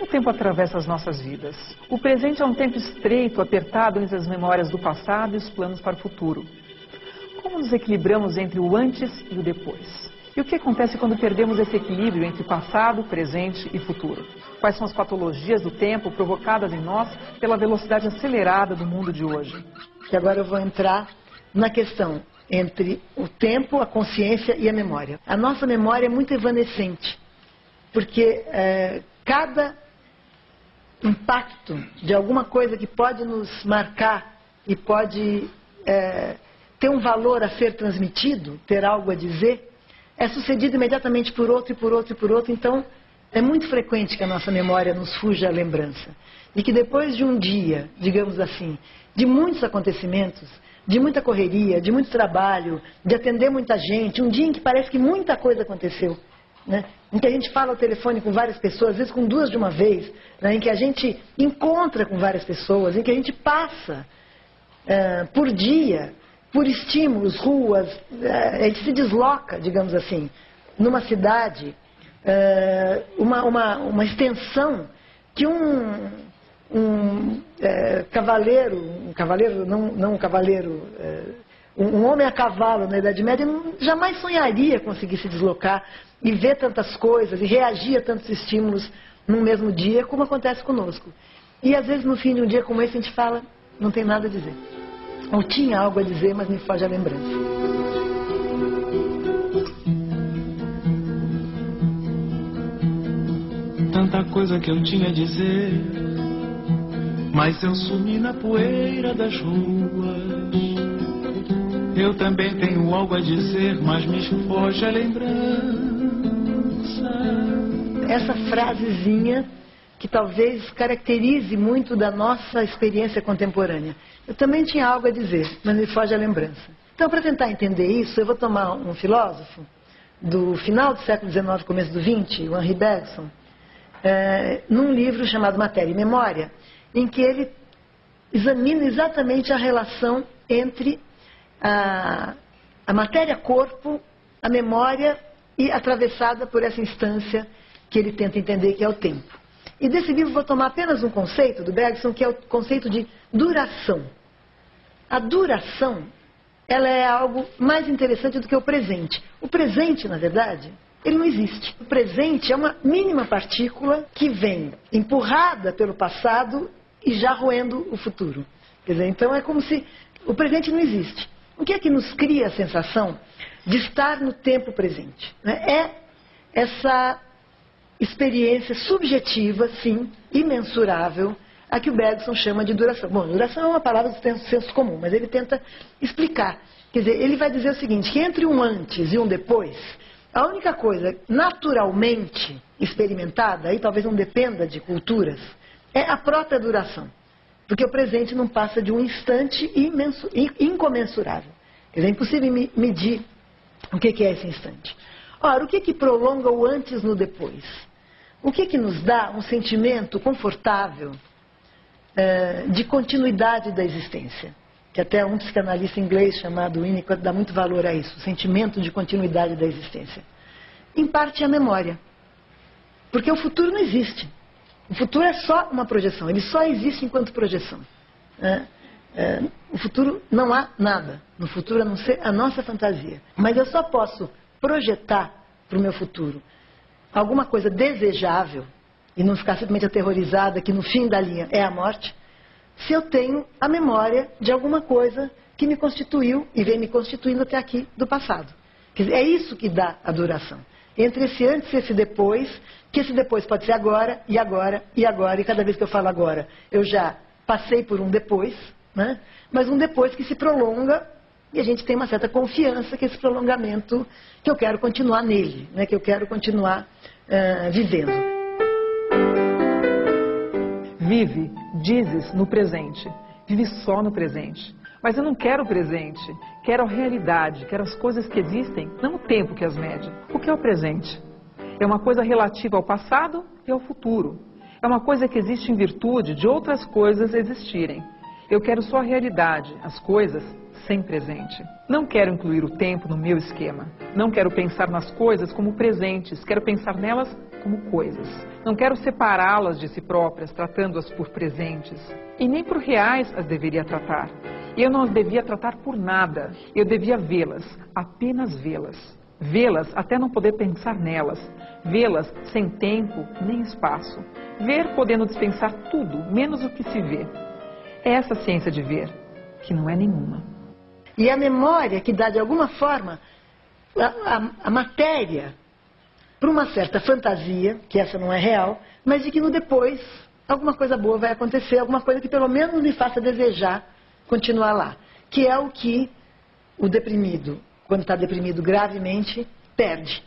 tempo atravessa as nossas vidas? O presente é um tempo estreito, apertado entre as memórias do passado e os planos para o futuro. Como nos equilibramos entre o antes e o depois? E o que acontece quando perdemos esse equilíbrio entre passado, presente e futuro? Quais são as patologias do tempo provocadas em nós pela velocidade acelerada do mundo de hoje? E agora eu vou entrar na questão entre o tempo, a consciência e a memória. A nossa memória é muito evanescente, porque cada impacto de alguma coisa que pode nos marcar e pode ter um valor a ser transmitido, ter algo a dizer, é sucedido imediatamente por outro, e por outro, e por outro. Então, é muito frequente que a nossa memória nos fuja a lembrança. E que depois de um dia, digamos assim, de muitos acontecimentos, de muita correria, de muito trabalho, de atender muita gente, um dia em que parece que muita coisa aconteceu, né? Em que a gente fala ao telefone com várias pessoas, às vezes com duas de uma vez, né? Em que a gente encontra com várias pessoas, em que a gente passa por dia, por estímulos, ruas, a gente se desloca, digamos assim, numa cidade, uma extensão que um homem a cavalo na Idade Média jamais sonharia conseguir se deslocar e ver tantas coisas e reagir a tantos estímulos num mesmo dia, como acontece conosco. E às vezes no fim de um dia como esse a gente fala, não tem nada a dizer. Ou tinha algo a dizer, mas me foge a lembrança. Tanta coisa que eu tinha a dizer, mas eu sumi na poeira das ruas. Eu também tenho algo a dizer, mas me foge a lembrança. Essa frasezinha que talvez caracterize muito da nossa experiência contemporânea. Eu também tinha algo a dizer, mas me foge a lembrança. Então, para tentar entender isso, eu vou tomar um filósofo do final do século XIX, começo do XX, o Henri Bergson, num livro chamado Matéria e Memória, em que ele examina exatamente a relação entre a matéria-corpo, a memória e atravessada por essa instância que ele tenta entender, que é o tempo. E desse livro vou tomar apenas um conceito do Bergson, que é o conceito de duração. A duração, ela é algo mais interessante do que o presente. O presente, na verdade, ele não existe. O presente é uma mínima partícula que vem empurrada pelo passado e já roendo o futuro. Quer dizer, então é como se o presente não existe. O que é que nos cria a sensação de estar no tempo presente? É essa experiência subjetiva, sim, imensurável, a que o Bergson chama de duração. Bom, duração é uma palavra do senso comum, mas ele tenta explicar. Quer dizer, ele vai dizer o seguinte, que entre um antes e um depois, a única coisa naturalmente experimentada, aí talvez não dependa de culturas, é a própria duração. Porque o presente não passa de um instante incomensurável. Quer dizer, é impossível medir o que é esse instante. Ora, o que prolonga o antes no depois? O que nos dá um sentimento confortável de continuidade da existência? Que até um psicanalista inglês chamado Winnicott dá muito valor a isso, o sentimento de continuidade da existência. Em parte, a memória. Porque o futuro não existe. O futuro é só uma projeção, ele só existe enquanto projeção. No futuro não há nada, no futuro a não ser a nossa fantasia. Mas eu só posso projetar para o meu futuro alguma coisa desejável e não ficar simplesmente aterrorizada que no fim da linha é a morte, se eu tenho a memória de alguma coisa que me constituiu e vem me constituindo até aqui do passado. Quer dizer, é isso que dá a duração. Entre esse antes e esse depois, que esse depois pode ser agora, e agora, e agora, e cada vez que eu falo agora, eu já passei por um depois, né? Mas um depois que se prolonga e a gente tem uma certa confiança que esse prolongamento, que eu quero continuar nele, né? Que eu quero continuar vivendo. Vive, dizes, no presente. Vive só no presente. Mas eu não quero o presente, quero a realidade, quero as coisas que existem, não o tempo que as mede. O que é o presente? É uma coisa relativa ao passado e ao futuro. É uma coisa que existe em virtude de outras coisas existirem. Eu quero só a realidade, as coisas sem presente. Não quero incluir o tempo no meu esquema. Não quero pensar nas coisas como presentes, quero pensar nelas como coisas. Não quero separá-las de si próprias, tratando-as por presentes. E nem por reais as deveria tratar. Eu não as devia tratar por nada. Eu devia vê-las, apenas vê-las. Vê-las até não poder pensar nelas. Vê-las sem tempo nem espaço. Ver podendo dispensar tudo, menos o que se vê. É essa ciência de ver, que não é nenhuma. E a memória que dá, de alguma forma, a matéria para uma certa fantasia, que essa não é real, mas de que no depois alguma coisa boa vai acontecer, alguma coisa que pelo menos me faça desejar continuar lá. Que é o que o deprimido, quando está deprimido gravemente, perde.